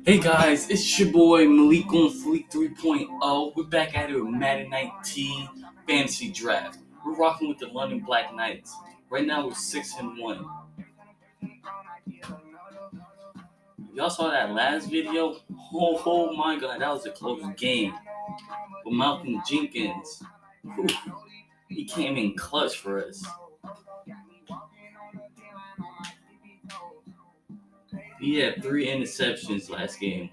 Hey guys, it's your boy Malik on Fleek 3.0. We're back at it with Madden 19 Fantasy Draft. We're rocking with the London Black Knights. Right now we're 6-1. Y'all saw that last video? Oh my god, that was a close game. But Malcolm Jenkins, he came in clutch for us. He had 3 interceptions last game.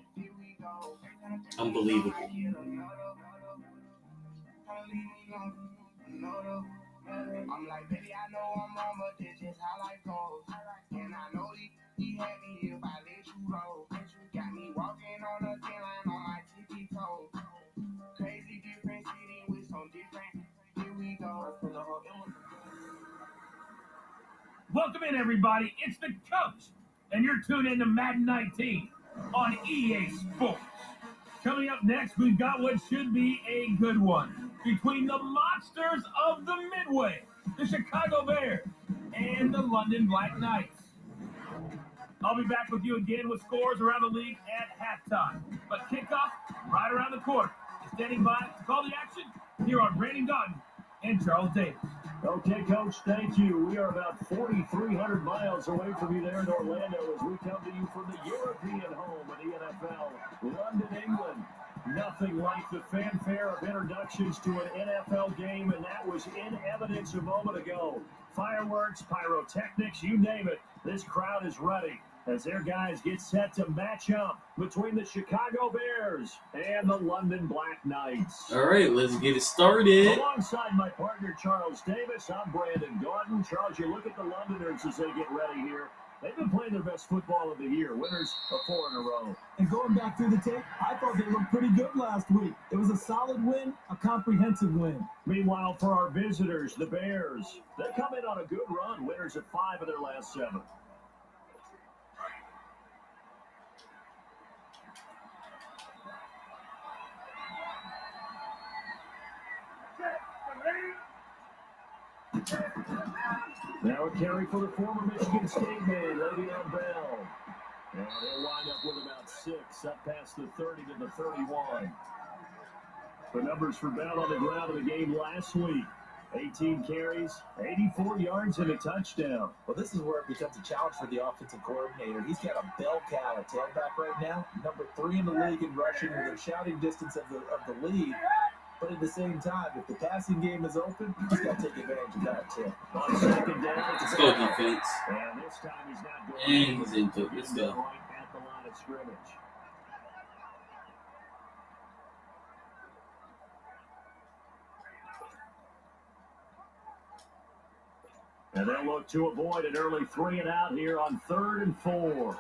Unbelievable. I'm like, baby, I know I'm wrong, but this is how life goes. And I know he had me if I let you roll. Got me walking on the thin line on my tippy toes. Crazy different city with some different. Here we go. Welcome in, everybody. It's the coach, and you're tuned in to Madden 19 on EA Sports. Coming up next, we've got what should be a good one between the monsters of the Midway, the Chicago Bears, and the London Black Knights. I'll be back with you again with scores around the league at halftime. But kickoff right around the corner. Standing by to call the action here on Brandon Doughton and Charles Davis. Okay, Coach, thank you. We are about 4,300 miles away from you there in Orlando as we come to you from the European home of the NFL, London, England. Nothing like the fanfare of introductions to an NFL game, and that was in evidence a moment ago. Fireworks, pyrotechnics, you name it. This crowd is ready as their guys get set to match up between the Chicago Bears and the London Black Knights. All right, let's get it started. Alongside my partner, Charles Davis, I'm Brandon Doughton. Charles, you look at the Londoners as they get ready here. They've been playing their best football of the year, winners of 4 in a row. And going back through the tape, I thought they looked pretty good last week. It was a solid win, a comprehensive win. Meanwhile, for our visitors, the Bears, they come in on a good run, winners of 5 of their last 7. Now a carry for the former Michigan State man, Le'Veon Bell. And they'll wind up with about 6, up past the 30 to the 31. The numbers for Bell on the ground in the game last week. 18 carries, 84 yards, and a touchdown. Well, this is where it becomes a challenge for the offensive coordinator. He's got a bell cow at tailback right now, number 3 in the league in rushing within shouting distance of the lead. But at the same time, if the passing game is open, he's got to take advantage of that, too. On second down, Let's go, defense. And this time he's not going. And he's into it. Let's go. Right at the line of scrimmage. And they'll look to avoid an early 3 and out here on 3rd and 4.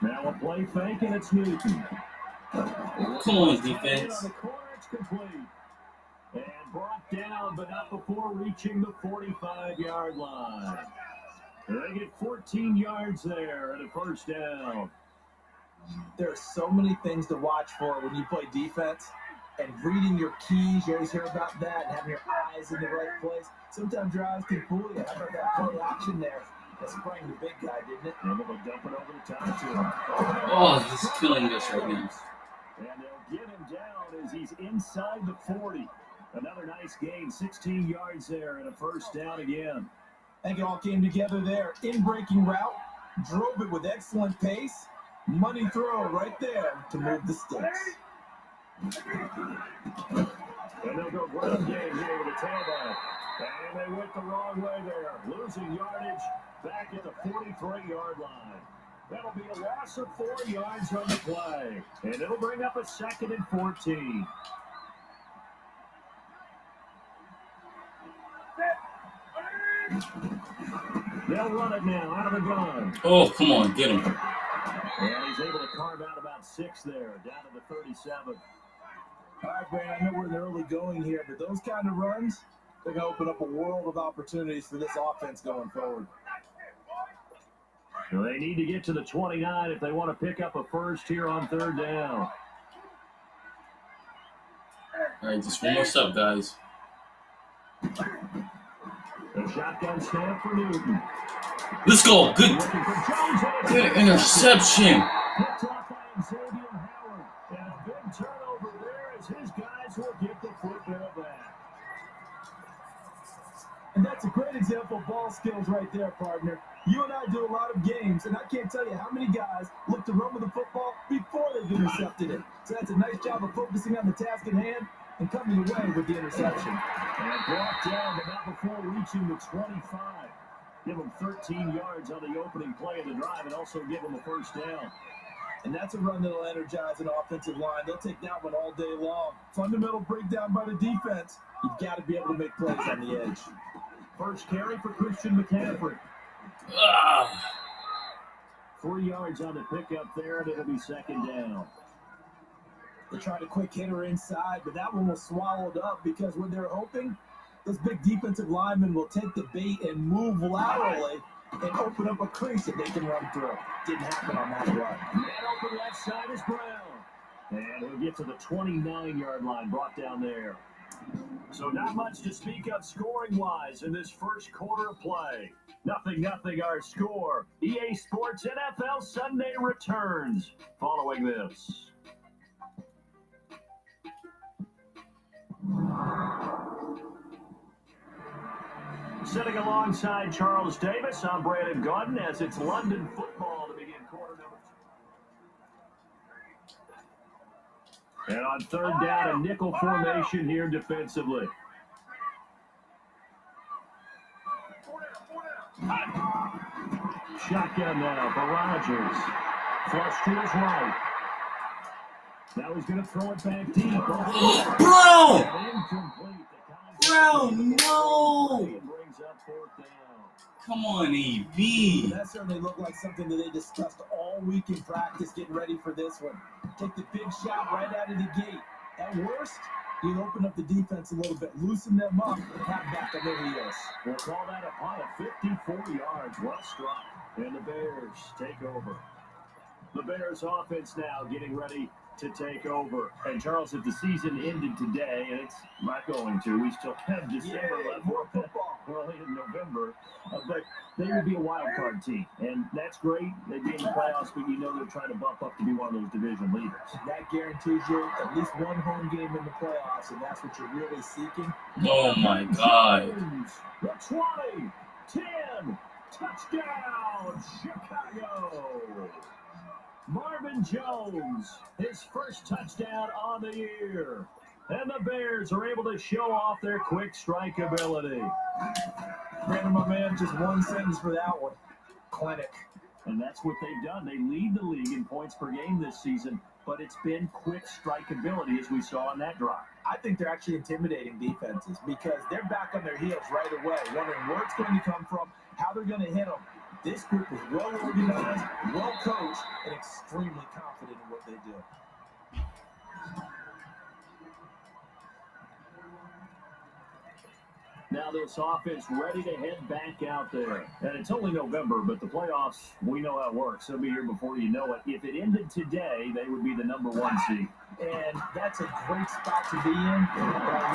Now a play fake, and it's Newton. Come on, defense. On the corner, it's complete. And brought down, but not before reaching the 45-yard line. They get 14 yards there and a first down. There are so many things to watch for when you play defense. And reading your keys, you always hear about that, and having your eyes in the right place. Sometimes your eyes can fool you. How about that play action there? That sprang the big guy, didn't it? And they'll dump it over the top to him. Oh, he's killing us right now. And they'll get him down as he's inside the 40. Another nice gain, 16 yards there and a first down again. I think it all came together there. In-breaking route, drove it with excellent pace. Money throw right there to move the sticks. And they'll go ground game here with a tailback. And they went the wrong way there. Losing yardage back at the 43-yard line. That'll be a loss of 4 yards on the play. And it'll bring up a 2nd and 14. They'll run it now out of the gun. Oh, come on, get him. And he's able to carve out about 6 there, down to the 37. All right, Brandon, I know we're in the early going here, but those kind of runs, they're going to open up a world of opportunities for this offense going forward. So they need to get to the 29 if they want to pick up a first here on 3rd down. All right, just one more step, guys. A shotgun snap for Newton. Let's go. Good interception. Picked off by Xavier Howard. And a big turnover there as his guys will get the football back. And that's a great example of ball skills right there, partner. You and I do a lot of games, and I can't tell you how many guys look to run with the football before they've intercepted it. So that's a nice job of focusing on the task at hand and coming away with the interception. And brought down, but not before reaching the 25. Give them 13 yards on the opening play of the drive and also give them a first down. And that's a run that'll energize an offensive line. They'll take that one all day long. Fundamental breakdown by the defense. You've got to be able to make plays on the edge. First carry for Christian McCaffrey. 3 yards on the pickup there, and it'll be second down. They tried a quick hitter inside, but that one was swallowed up because when they're hoping, those big defensive linemen will take the bait and move laterally and open up a crease that they can run through. Didn't happen on that run. And open left side is Brown. And he'll get to the 29-yard line, brought down there. So not much to speak of scoring-wise in this first quarter of play. 0-0 our score. EA Sports NFL Sunday returns following this. Sitting alongside Charles Davis, I'm Brandon Gordon as it's London football to begin quarter number 2. And on third down, a nickel formation here defensively. Shotgun now for Rodgers. Flush to his right. Now he's going to throw it back deep. Bro! Incomplete. Bro, no! Brings up fourth down. Come on, EB. That certainly looked like something that they discussed all week in practice getting ready for this one. Take the big shot right out of the gate. At worst, you open up the defense a little bit, loosen them up, and have back on their heels. We'll call that a punt of 54 yards. Well struck. And the Bears take over. The Bears offense now getting ready to take over. And Charles, if the season ended today, and it's not going to, we still have December left. More football. Early in November, but they would be a wild card team, and that's great. They'd be in the playoffs, but you know they're trying to bump up to be one of those division leaders. That guarantees you at least one home game in the playoffs, and that's what you're really seeking. Oh my God. The 20, 10, touchdown, Chicago. Marvin Jones, his first touchdown on the year. And the Bears are able to show off their quick strike ability. Brandon, my man, just one sentence for that one. Clinic. And that's what they've done. They lead the league in points per game this season, but it's been quick strike ability as we saw on that drive. I think they're actually intimidating defenses because they're back on their heels right away, wondering where it's going to come from, how they're going to hit them. This group is well organized, well coached, and extremely confident in what they do. Now this offense ready to head back out there. And it's only November, but the playoffs, we know how it works. They'll be here before you know it. If it ended today, they would be the #1 seed. And that's a great spot to be in.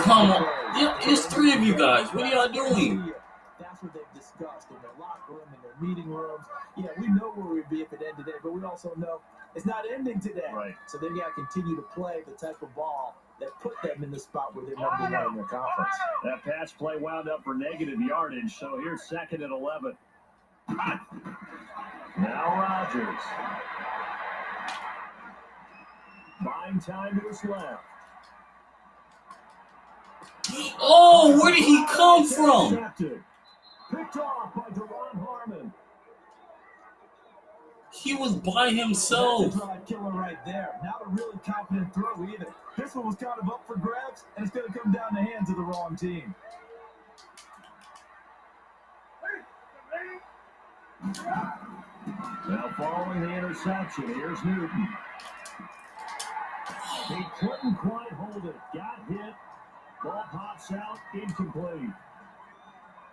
Come on. Yeah, it's three of you guys. What are y'all doing? That's what they've discussed in their locker room, in their meeting rooms. Yeah, we know where we'd be if it ended today, but we also know it's not ending today. Right. So they've got to continue to play the type of ball that put them in the spot where they're #1 in their conference. That pass play wound up for negative yardage, so here's 2nd and 11. Now Rodgers. Buying time to his left. Oh, where did he come from? Intercepted. Picked off by Deron Harmon. He was by himself. That's a drive killer right there. Not a really confident throw either. This one was kind of up for grabs, and it's going to come down the hands of the wrong team. Now following the interception, here's Newton. He couldn't quite hold it. Got hit. Ball pops out, incomplete.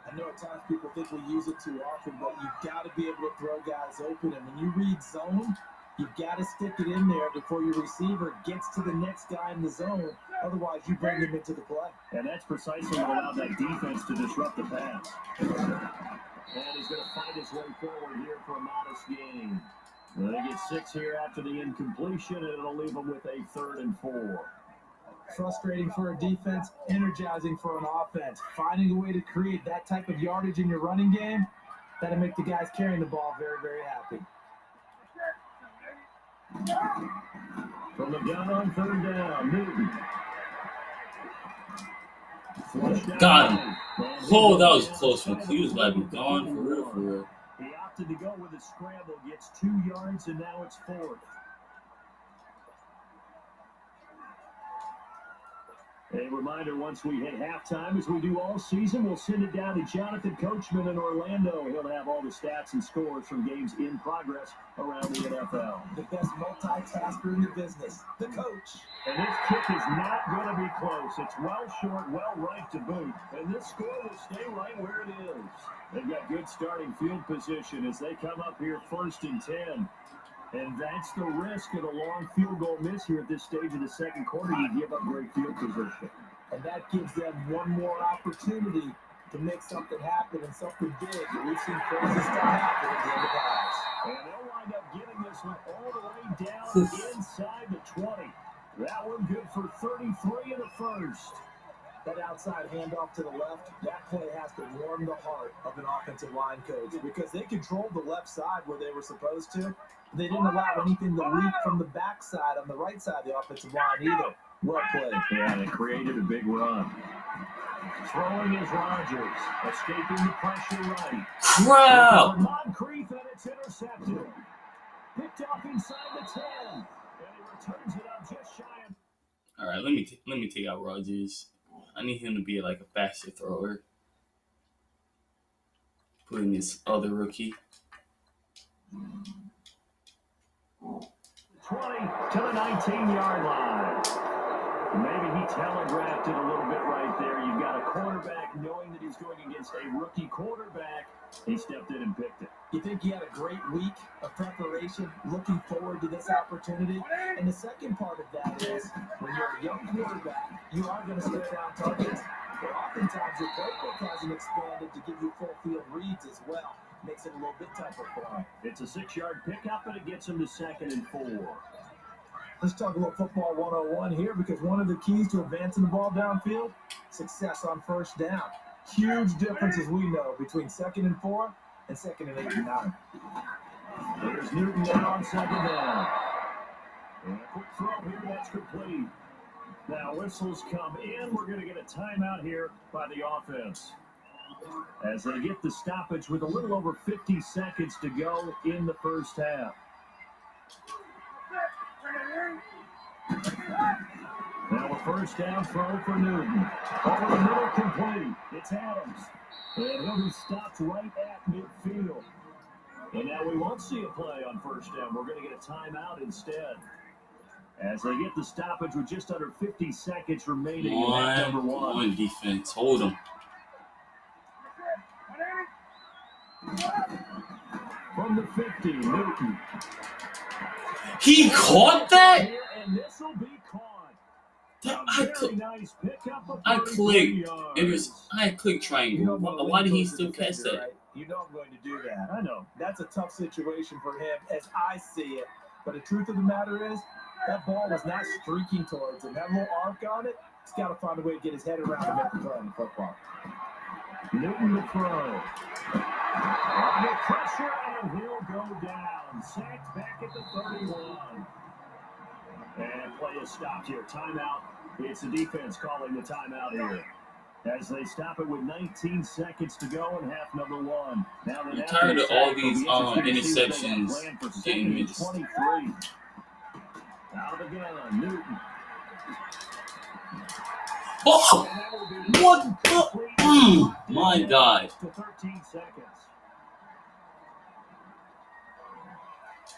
I know at times people think we use it too often, but you've got to be able to throw guys open. And when you read zone, you've got to stick it in there before your receiver gets to the next guy in the zone Otherwise, you bring him into the play. And that's precisely what allowed that defense to disrupt the pass. And he's going to find his way forward here for a modest gain. They get 6 here after the incompletion, and it'll leave them with a 3rd and 4. Frustrating for a defense, energizing for an offense. Finding a way to create that type of yardage in your running game, that'll make the guys carrying the ball very, very happy. From the gun on 3rd down, Newton. Got him. Oh, that was close one. He was about to be gone for real, for real. He opted to go with a scramble, gets 2 yards, and now it's 4th. A reminder, once we hit halftime, as we do all season, we'll send it down to Jonathan Coachman in Orlando. He'll have all the stats and scores from games in progress around the NFL. The best multitasker in the business, the coach. And this kick is not going to be close. It's well short, well right to boot. And this score will stay right where it is. They've got good starting field position as they come up here 1st and 10. And that's the risk of a long field goal miss here at this stage of the second quarter. You give up great field position. And that gives them one more opportunity to make something happen and something big. We've seen crazy stuff happen at the end of halves. And they'll wind up getting this one all the way down inside the 20. That one good for 33 in the first. That outside handoff to the left, that play has to warm the heart of an offensive line coach because they controlled the left side where they were supposed to. They didn't allow anything to leak from the backside on the right side of the offensive line either. Well played. Yeah, they created a big run. Throwing is Rodgers, escaping the pressure right. Wow! Moncrief, and it's intercepted. Picked off inside the 10. And he returns it up just shy of... All right, let me take out Rodgers. I need him to be like a faster thrower. Put in this other rookie. 20 to the 19-yard line. Maybe he telegraphed it a little bit right there. You've got a quarterback knowing that he's going against a rookie quarterback. He stepped in and picked it. You think he had a great week of preparation, looking forward to this opportunity? And the second part of that is, when you're a young quarterback, you are going to stare down targets. But oftentimes your playbook hasn't expanded to give you full field reads as well. Makes it a little bit tougher for him. It's a 6-yard pickup, and it gets him to 2nd and 4. Let's talk about football 101 here, because one of the keys to advancing the ball downfield, success on 1st down. Huge difference, as we know, between 2nd and 4 and 2nd and 8 and 9. There's Newton now on 2nd down. And a quick throw here, that's complete. Now whistles come in. We're going to get a timeout here by the offense, as they get the stoppage with a little over 50 seconds to go in the first half. Now a 1st down throw for Newton. Over the middle, complete. It's Adams. And he'll be stopped right at midfield. And now we won't see a play on 1st down. We're going to get a timeout instead, as they get the stoppage with just under 50 seconds remaining in half number 1. One defense. Hold him. From the 50, Newton. He caught that? And this will be caught. I clicked triangle. Why did he still catch that? Right? You know I'm going to do that. I know. That's a tough situation for him as I see it. But the truth of the matter is, that ball was not streaking towards him. That little arc on it, he's got to find a way to get his head around and make the play on the football. Newton the throw. Under pressure, and he'll go down. Sacked back at the 31. And play is stopped here. Timeout. It's the defense calling the timeout here, as they stop it with 19 seconds to go in half number 1. Now I'm tired of all these interceptions getting missed. 23. Out of the gun, Newton. Oh! What the? My God. To 13 seconds.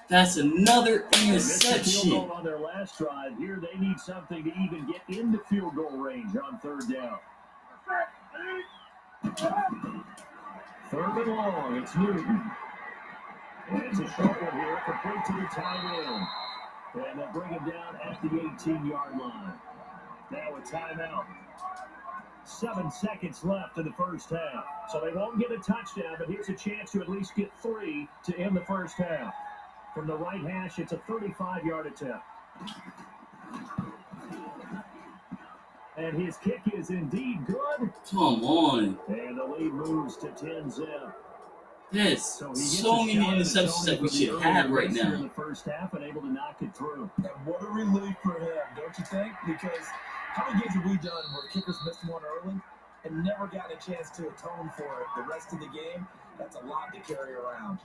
That's another interception. Field goal on their last drive. Here they need something to even get into field goal range on 3rd down. 3rd and long. It's Newton. And it's a short one here, complete to the tight end. And they'll bring him down at the 18-yard line. Now a timeout. 7 seconds left in the first half. So they won't get a touchdown, but here's a chance to at least get 3 to end the first half. From the right hash, it's a 35-yard attempt. And his kick is indeed good. Come on. And the lead moves to 10-zip. There's so many interceptions that we should have right now. In the first half and able to knock it through. And what a relief for him, don't you think? Because how many games have we done where kickers missed one early and never got a chance to atone for it the rest of the game? That's a lot to carry around.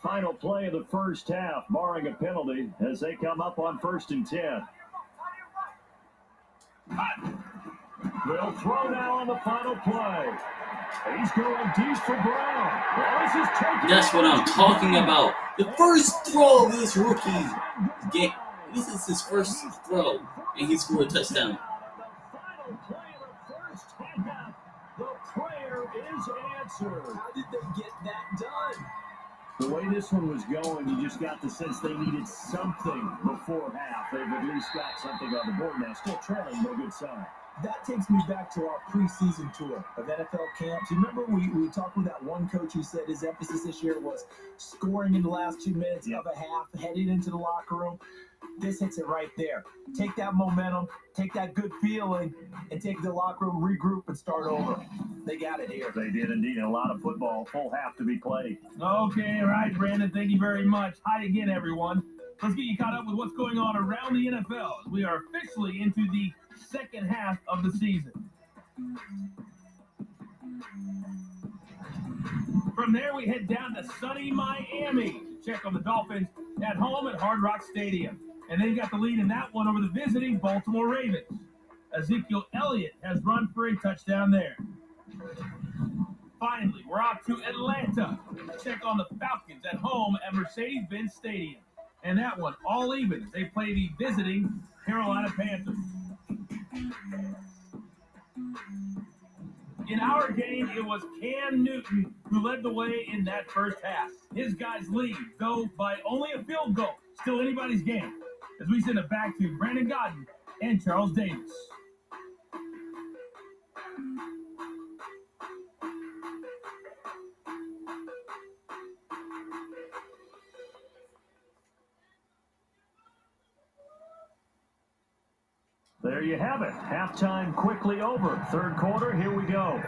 Final play of the first half, barring a penalty, as they come up on 1st and 10. They'll throw now on the final play. He's going deep for Brown. That's what I'm talking about. The first throw of this rookie's game. This is his first throw, and he scored a touchdown. The prayer is answered. How did they get that done? The way this one was going, you just got the sense they needed something before half. They've at least got something on the board now. Still trailing, but a good sign. That takes me back to our preseason tour of NFL camps. You remember we talked with that one coach who said his emphasis this year was scoring in the last 2 minutes of a half, heading into the locker room. This hits it right there. Take that momentum, take that good feeling, and take the locker room, regroup, and start over. They got it here. They did indeed. A lot of football, full half to be played. Okay, all right, Brandon. Thank you very much. Hi again, everyone. Let's get you caught up with what's going on around the NFL. We are officially into the second half of the season. From there, we head down to sunny Miami to check on the Dolphins at home at Hard Rock Stadium. And they got the lead in that one over the visiting Baltimore Ravens. Ezekiel Elliott has run for a touchdown there. Finally, we're off to Atlanta to check on the Falcons at home at Mercedes-Benz Stadium. And that one, all even, as they play the visiting Carolina Panthers. In our game, it was Cam Newton who led the way in that first half. His guys lead, though by only a field goal. Still anybody's game. As we send it back to Brandon Godden and Charles Davis. There you have it. Halftime quickly over. Third quarter, here we go.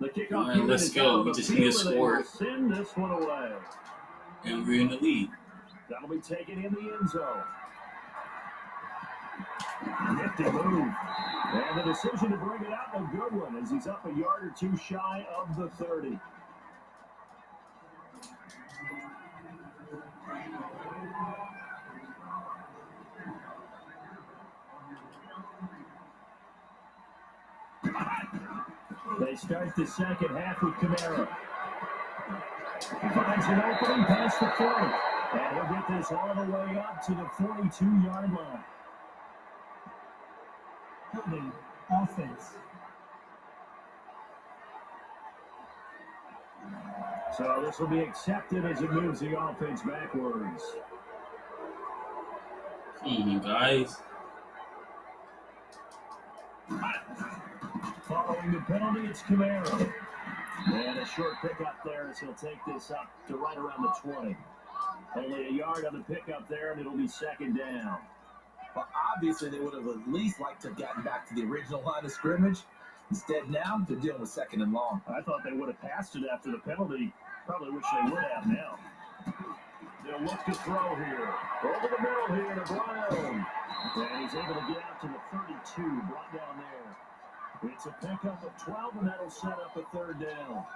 The kickoff. All right, let's go. We just need a score. Send this one away. And we're in the lead. That'll be taken in the end zone. Nifty move. And the decision to bring it out, a good one, as he's up a yard or two shy of the 30. They start the second half with Kamara. Finds an opening past the 40. And he'll get this all the way up to the 42-yard line. Holding offense. So this will be accepted as it moves the offense backwards. Come on, guys. Following the penalty, it's Kamara. And a short pickup there as he'll take this up to right around the 20. Only a yard on the pickup there, and it'll be second down. Well, obviously, they would have at least liked to have gotten back to the original line of scrimmage. Instead, now they're dealing with second and long. I thought they would have passed it after the penalty. Probably wish they would have now. They'll look to throw here. Over the middle here to Brown. And he's able to get out to the 32, brought down there. It's a pickup of 12, and that'll set up a third down.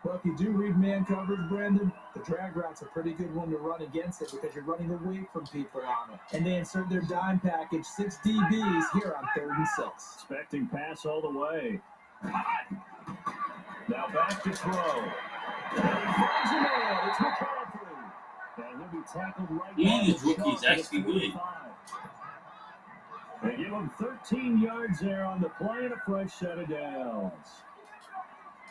Well, if you do read man coverage, Brandon, the drag route's a pretty good one to run against it because you're running away from people on it. And they insert their dime package, 6 DBs here on 3rd and 6. Expecting pass all the way. Now back to throw. And he finds a man. It's McCaffrey. And he'll be tackled right Man, now this rookie is actually good. They give him 13 yards there on the play and a fresh set of downs.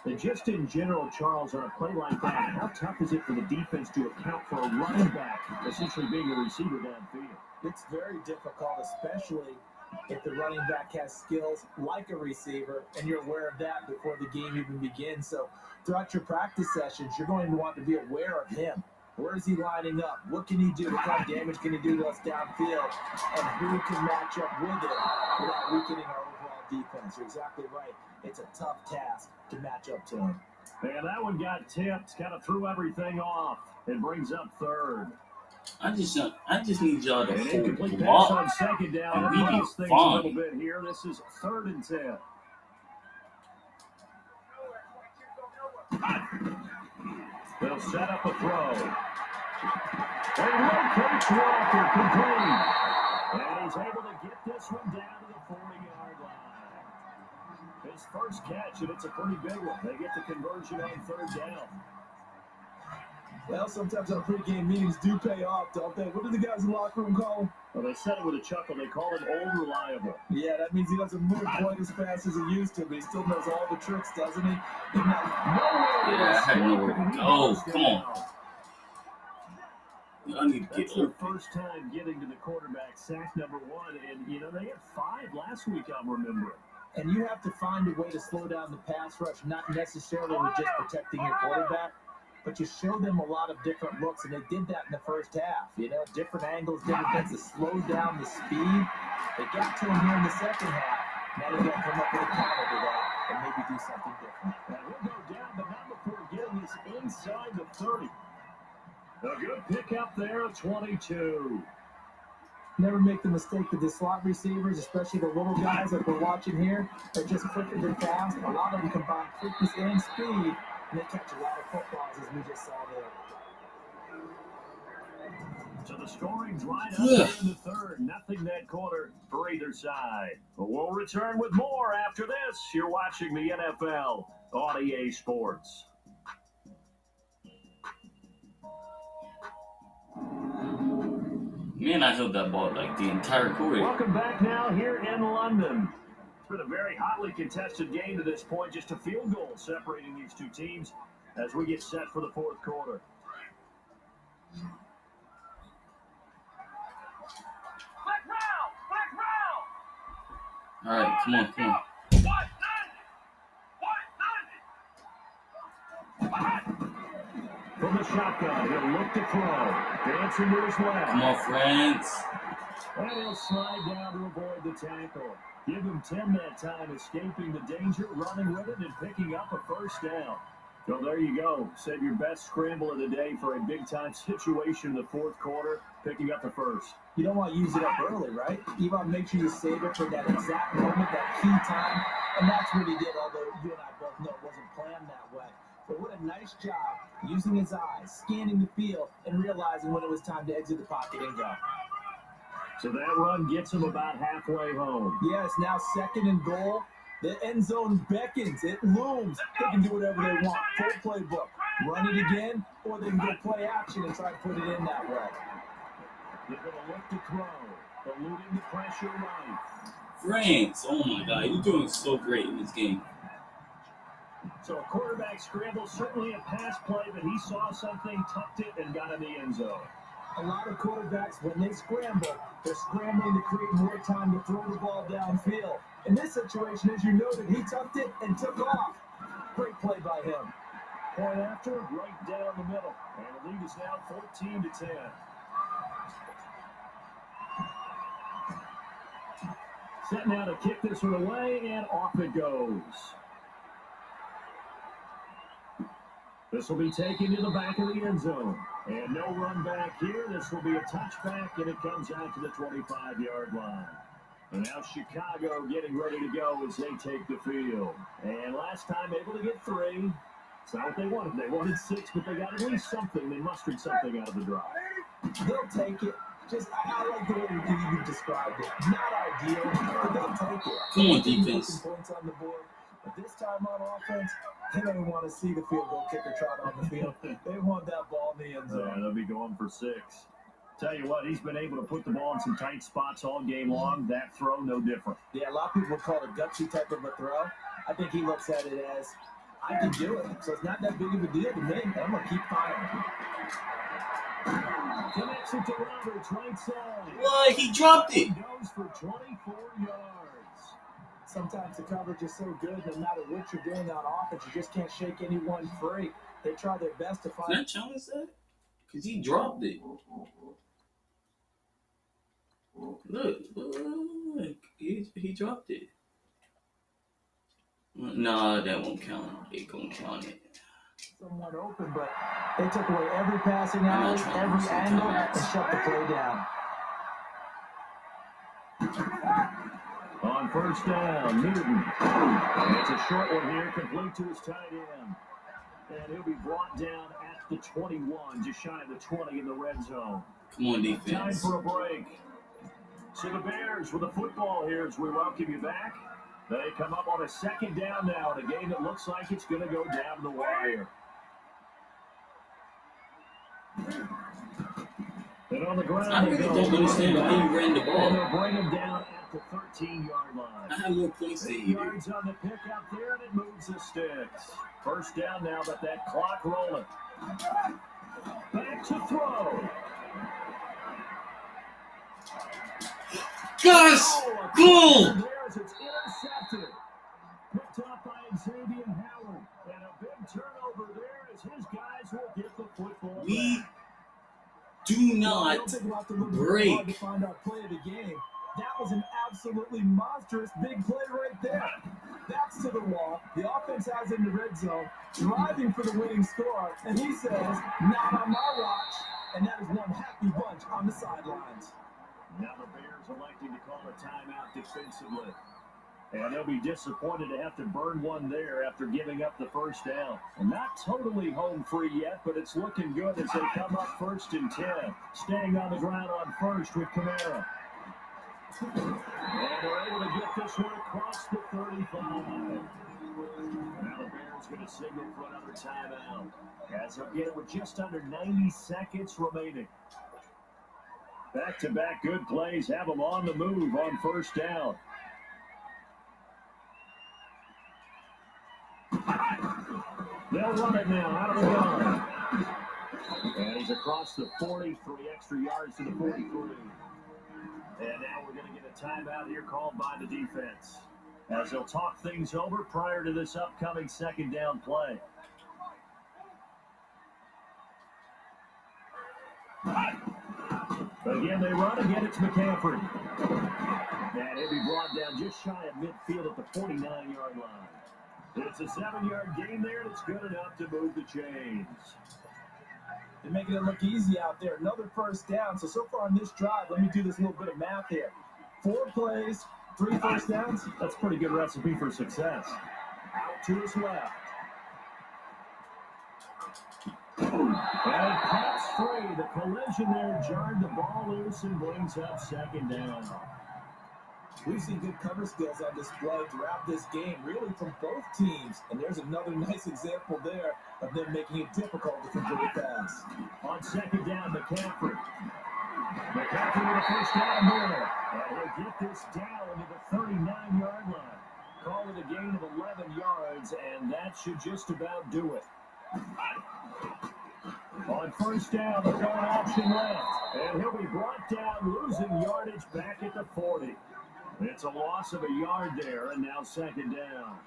And just in general, Charles, on a play like that, how tough is it for the defense to account for a running back essentially being a receiver downfield? It's very difficult, especially if the running back has skills like a receiver, and you're aware of that before the game even begins. So throughout your practice sessions, you're going to want to be aware of him. Where is he lining up? What can he do? What kind of damage can he do to us downfield? And who can match up with him without weakening our overall defense? You're exactly right. It's a tough task to match up to him. And that one got tipped, kind of threw everything off. It brings up third. I just need y'all to An hold incomplete the pass ball. on second down. And That we be moves things a fine. little bit here. This is 3rd and 10. They'll set up a throw. And locates Walker complete. And he's able to get this one down to the 40-yard line. His first catch, and it's a pretty big one. They get the conversion on 3rd down. Well, sometimes our pregame meetings do pay off, don't they? What do the guys in the locker room call him? Well, they said it with a chuckle. They call him Old Reliable. Yeah, that means he doesn't move quite as fast as he used to, but he still knows all the tricks, doesn't he? Yeah, I had nowhere to go. Come on. I need to get That's their open. first time getting to the quarterback, sack number 1. And, they had 5 last week, I'm remembering. And you have to find a way to slow down the pass rush, not necessarily with just protecting your quarterback, but you show them a lot of different looks, and they did that in the first half. Different angles, different things to slow down the speed. They got to him here in the second half. Now they're going to come up with a counter to that and maybe do something different. And we'll go down, but not before getting this inside the 30. A good pickup there at 22. Never make the mistake that the slot receivers, especially the little guys like we're watching here, are just quicker than fast. A lot of them combine quickness and speed, and they catch a lot of footballs, as we just saw there. So the scoring's right up there in the 3rd. Nothing that quarter for either side. But we'll return with more after this. You're watching the NFL on EA Sports. Man, I held that ball like the entire quarter. Welcome back now here in London. It's been a very hotly contested game to this point. Just a field goal separating these two teams as we get set for the 4th quarter. All right, come on. From the shotgun, he'll look to throw. Dancing to his left. Come on, friends. And he'll slide down to avoid the tackle. Give him 10 that time, escaping the danger, running with it, and picking up a first down. So there you go. Save your best scramble of the day for a big-time situation in the 4th quarter, picking up the first. You don't want to use it up early, right? You want to make sure you save it for that exact moment, that key time. And that's what he did, although you and I both know it wasn't planned that way. But what a nice job using his eyes, scanning the field, and realizing when it was time to exit the pocket and go. So that run gets him about halfway home. Yeah, it's now 2nd and goal. The end zone beckons. It looms. They can do whatever they want. Full playbook. Run it again, or they can go play action and try to put it in that way. They're going to look to throw, eluding the pressure right. Friends, oh my God, you're doing so great in this game. So a quarterback scramble, certainly a pass play, but he saw something, tucked it, and got in the end zone. A lot of quarterbacks, when they scramble, they're scrambling to create more time to throw the ball downfield. In this situation, as you noted, he tucked it and took off. Great play by him. Point after, right down the middle. And the lead is now 14-10. Set now to kick this one away, and off it goes. This will be taken to the back of the end zone. And no run back here. This will be a touchback, and it comes out to the 25-yard line. And now Chicago getting ready to go as they take the field. And last time able to get 3. It's not what they wanted. They wanted 6, but they got at least something. They mustered something out of the drive. They'll take it. I like the way you described it. Not ideal, but they'll take it. Come on, defense. Points on the board. But this time on offense, They don't want to see the field goal kicker trot on the field. They want that ball in the end zone. Yeah, they'll be going for 6. Tell you what, he's been able to put the ball in some tight spots all game long. That throw, no different. Yeah, a lot of people would call it a gutsy type of a throw. I think he looks at it as, I can do it. So it's not that big of a deal to me. I'm going to keep firing. Connects it to Roberts, right side. What? He dropped it. Goes for 24 yards. Sometimes the coverage is so good, no matter what you're doing on offense, you just can't shake anyone free. They try their best to find. Can I challenge that? Because he dropped it. Look, he dropped it. Nah, that won't count. It won't count it. Someone open, but they took away every passing alley, every angle, and shut the play down. On first down, Newton. And it's a short one here, complete to his tight end. And he'll be brought down at the 21, just shy of the 20 in the red zone. Come on, Time defense. for a break. So the Bears with the football here as we welcome you back. They come up on a second down now in a game that looks like it's going to go down the wire. And on the ground, I really don't understand why you ran the and ball. they'll bring him down at the 13-yard line. I have no points to 8 either. yards on the pick out there, and it moves the sticks. First down now, but that clock rolling. Back to throw. Gus! Goal! There's it's intercepted. Picked up by Xavier Howard. And a big turnover there as his guys will get the football We back. do I not don't think we'll have to look hard to break. find our play of the game. That was an absolutely monstrous big play right there. Backs to the wall. The offense has in the red zone, driving for the winning score, and he says, "Not on my watch." And that is one happy bunch on the sidelines. Now the Bears electing to call a timeout defensively. And they'll be disappointed to have to burn one there after giving up the first down. And not totally home free yet, but it's looking good as they come up 1st and 10. Staying on the ground on first with Kamara. And they're able to get this one across the 35. Now the Bears going to signal for another timeout. As they'll get it with just under 90 seconds remaining. Back-to-back good plays have them on the move on first down. They'll run it now out of the gun. And he's across the 40, 3 extra yards to the 43. And now we're going to get a timeout here called by the defense, as they'll talk things over prior to this upcoming second down play. Again, they run. Again, it's McCaffrey. And he'll be brought down just shy of midfield at the 49-yard line. It's a 7-yard gain there, and it's good enough to move the chains. They're making it look easy out there. Another first down. So far on this drive, let me do this little bit of math here. 4 plays, 3 first downs. That's a pretty good recipe for success. Out to his left. And pass free. The collision there jarred the ball loose and brings up second down. We've seen good cover skills on display throughout this game, really from both teams. And there's another nice example there of them making it difficult to complete a pass. On second down, McCaffrey. McCaffrey with a first down here. And he'll get this down to the 39-yard line. Call it a gain of 11 yards, and that should just about do it. On first down, the third option left. And he'll be brought down, losing yardage back at the 40. It's a loss of a yard there, and now second down.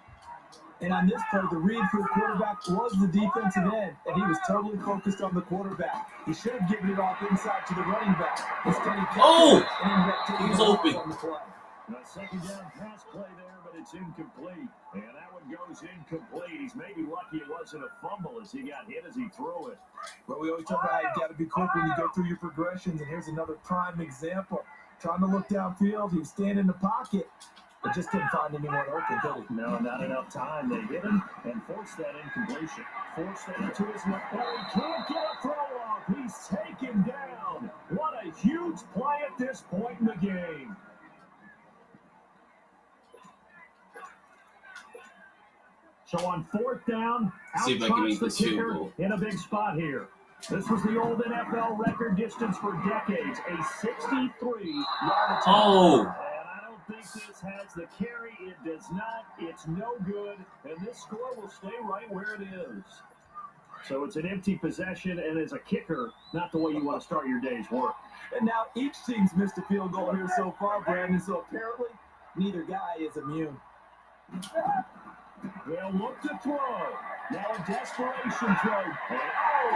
And on this play, the read for the quarterback was the defensive end, and he was totally focused on the quarterback. He should have given it off inside to the running back. Instead, he kept it and ended up taking He's it off open. on the play. A second down pass play there, but it's incomplete. And that one goes incomplete. He's maybe lucky it wasn't a fumble as he got hit as he threw it. But we always talk about how you got to be quick when you go through your progressions, and here's another prime example. Trying to look downfield, he was standing in the pocket, but just couldn't find anyone open, did he? No, not enough time. They hit him and forced that incompletion. Forced that into his left. Oh, he can't get a throw off. He's taken down. What a huge play at this point in the game. So on fourth down, See if I can make the this field kicker goal. in a big spot here. This was the old NFL record distance for decades, a 63-yard attempt. Oh! And I don't think this has the carry. It does not. It's no good. And this score will stay right where it is. So it's an empty possession, and as a kicker, not the way you want to start your day's work. And now each team's missed a field goal here so far, Brandon, so apparently neither guy is immune. They'll look to throw. Now a desperation throw. And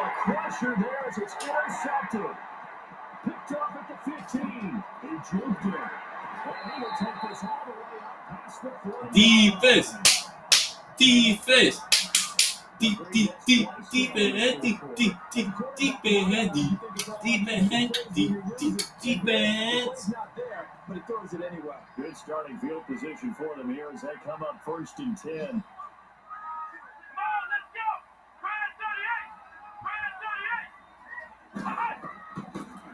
a crusher there as it's intercepted. Picked off at the 15. He juked it. And he will take this all the way out past the 40. Defense! Defense! Defense! Not there, but he throws it anyway. Good starting field position for them here as they come up 1st and 10.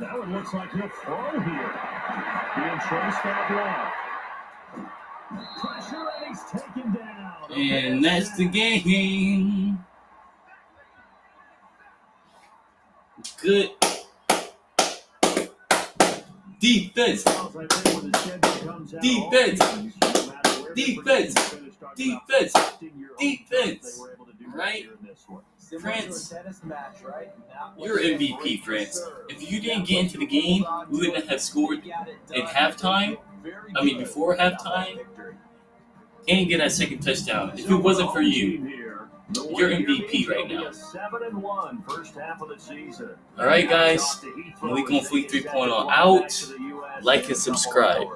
That one looks like he'll throw here. Being chased out left. Pressure and he's taken down. And that's the game. Good defense. Defense. Defense. Defense. Defense. Right? France, you're MVP, France. If you didn't get into the game, we wouldn't have scored at halftime. I mean, before halftime, and get that second touchdown. If it wasn't for you, you're MVP right now. Alright, guys. Malik on Fleet 3.0 out. Like and subscribe.